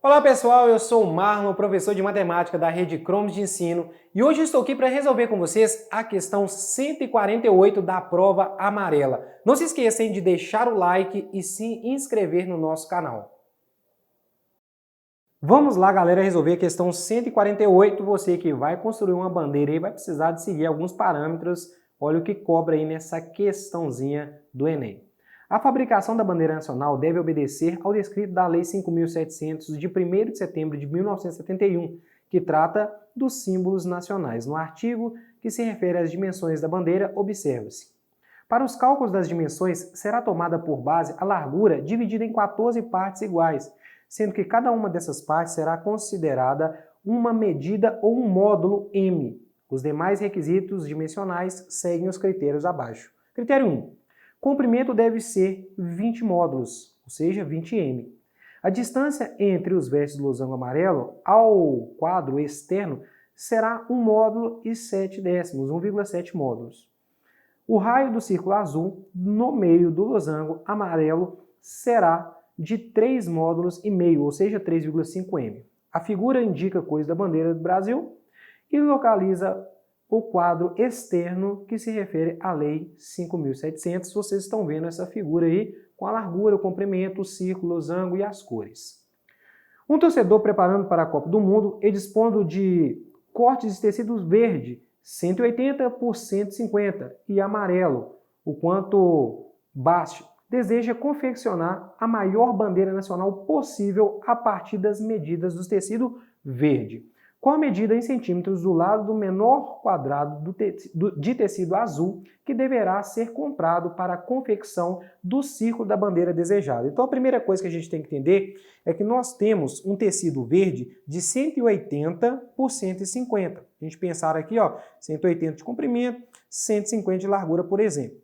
Olá pessoal, eu sou o Marlon, professor de matemática da Rede Cromes de Ensino, e hoje eu estou aqui para resolver com vocês a questão 148 da prova amarela. Não se esqueçam de deixar o like e se inscrever no nosso canal. Vamos lá, galera, resolver a questão 148. Você que vai construir uma bandeira e vai precisar de seguir alguns parâmetros. Olha o que cobra aí nessa questãozinha do Enem. A fabricação da bandeira nacional deve obedecer ao descrito da Lei 5.700 de 1º de setembro de 1971, que trata dos símbolos nacionais. No artigo que se refere às dimensões da bandeira, observa-se: para os cálculos das dimensões, será tomada por base a largura dividida em 14 partes iguais, sendo que cada uma dessas partes será considerada uma medida ou um módulo M. Os demais requisitos dimensionais seguem os critérios abaixo. Critério 1. Comprimento deve ser 20 módulos, ou seja, 20m. A distância entre os vértices do losango amarelo ao quadro externo será 1 módulo e 7 décimos, 1,7 módulos. O raio do círculo azul no meio do losango amarelo será de 3 módulos e meio, ou seja, 3,5m. A figura indica a cores da bandeira do Brasil e localiza o quadro externo que se refere à Lei 5.700. Vocês estão vendo essa figura aí com a largura, o comprimento, o círculo, o losango e as cores. Um torcedor preparando para a Copa do Mundo e dispondo de cortes de tecido verde, 180 por 150, e amarelo, o quanto baste, deseja confeccionar a maior bandeira nacional possível a partir das medidas do tecido verde. Qual a medida em centímetros do lado do menor quadrado de tecido azul que deverá ser comprado para a confecção do círculo da bandeira desejada? Então a primeira coisa que a gente tem que entender é que nós temos um tecido verde de 180 por 150. A gente pensar aqui, ó, 180 de comprimento, 150 de largura, por exemplo.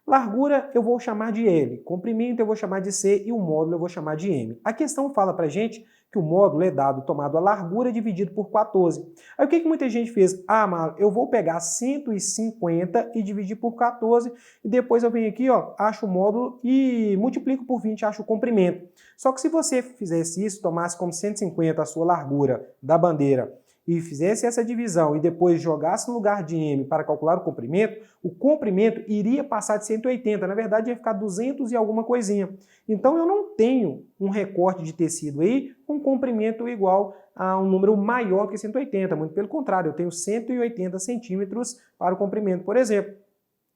Largura eu vou chamar de L, comprimento eu vou chamar de C e o módulo eu vou chamar de M. A questão fala pra gente que o módulo é dado tomado a largura dividido por 14. Aí o que muita gente fez? Ah, mas eu vou pegar 150 e dividir por 14 e depois eu venho aqui, ó, acho o módulo e multiplico por 20, acho o comprimento. Só que se você fizesse isso, tomasse como 150 a sua largura da bandeira e fizesse essa divisão e depois jogasse no lugar de M para calcular o comprimento iria passar de 180, na verdade ia ficar 200 e alguma coisinha. Então eu não tenho um recorte de tecido aí com comprimento igual a um número maior que 180, muito pelo contrário, eu tenho 180 centímetros para o comprimento, por exemplo.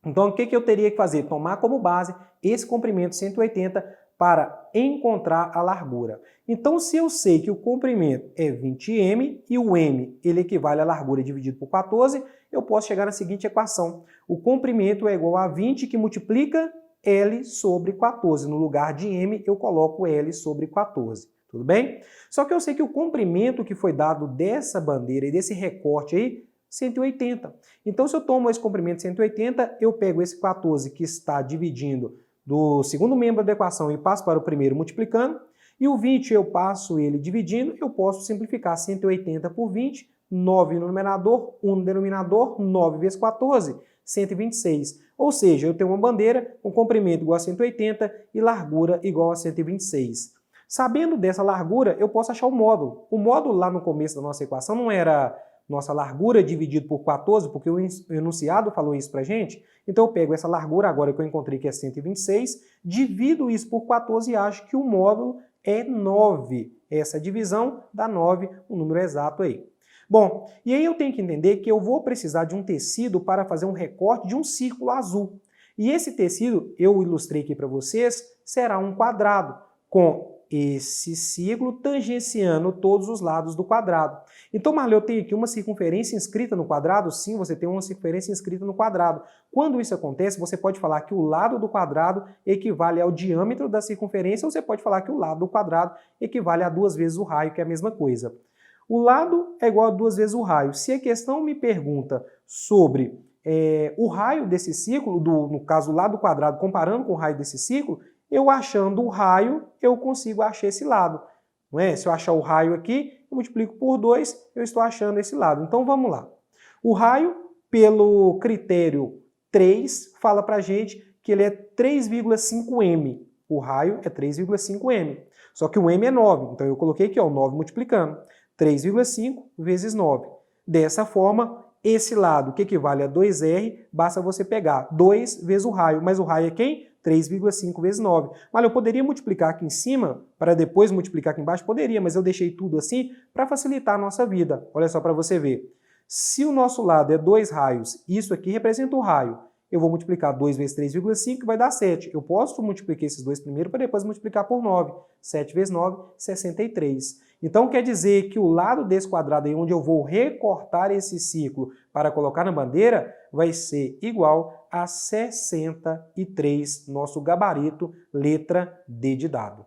Então o que eu teria que fazer? Tomar como base esse comprimento 180 para encontrar a largura. Então, se eu sei que o comprimento é 20m e o m ele equivale à largura dividido por 14, eu posso chegar na seguinte equação. O comprimento é igual a 20 que multiplica L sobre 14. No lugar de m, eu coloco L sobre 14. Tudo bem? Só que eu sei que o comprimento que foi dado dessa bandeira e desse recorte aí, 180. Então, se eu tomo esse comprimento 180, eu pego esse 14 que está dividindo do segundo membro da equação e passo para o primeiro multiplicando, e o 20 eu passo ele dividindo, eu posso simplificar 180 por 20, 9 no numerador, 1 no denominador, 9 vezes 14, 126. Ou seja, eu tenho uma bandeira com comprimento igual a 180 e largura igual a 126. Sabendo dessa largura, eu posso achar o módulo. O módulo lá no começo da nossa equação não era nossa largura dividido por 14, porque o enunciado falou isso pra gente. Então eu pego essa largura agora que eu encontrei que é 126, divido isso por 14 e acho que o módulo é 9. Essa divisão dá 9, o número exato aí. Bom, e aí eu tenho que entender que eu vou precisar de um tecido para fazer um recorte de um círculo azul. E esse tecido, eu ilustrei aqui para vocês, será um quadrado com esse círculo tangenciando todos os lados do quadrado. Então, Marlon, eu tenho aqui uma circunferência inscrita no quadrado? Sim, você tem uma circunferência inscrita no quadrado. Quando isso acontece, você pode falar que o lado do quadrado equivale ao diâmetro da circunferência, ou você pode falar que o lado do quadrado equivale a 2 vezes o raio, que é a mesma coisa. O lado é igual a 2 vezes o raio. Se a questão me pergunta sobre o raio desse círculo, no caso o lado do quadrado comparando com o raio desse círculo, eu achando o raio, eu consigo achar esse lado. Não é? Se eu achar o raio aqui, eu multiplico por 2, eu estou achando esse lado. Então vamos lá. O raio, pelo critério 3, fala pra gente que ele é 3,5 m. O raio é 3,5 m. Só que o m é 9, então eu coloquei aqui, ó, 9 multiplicando. 3,5 vezes 9. Dessa forma, esse lado, que equivale a 2R, basta você pegar 2 vezes o raio. Mas o raio é quem? 3,5 vezes 9. Mas eu poderia multiplicar aqui em cima, para depois multiplicar aqui embaixo? Poderia, mas eu deixei tudo assim para facilitar a nossa vida. Olha só para você ver. Se o nosso lado é 2 raios, isso aqui representa o raio. Eu vou multiplicar 2 vezes 3,5, que vai dar 7. Eu posso multiplicar esses dois primeiro para depois multiplicar por 9. 7 vezes 9, 63. Então quer dizer que o lado desse quadrado aí, onde eu vou recortar esse ciclo para colocar na bandeira, vai ser igual a 63, nosso gabarito, letra D de dado.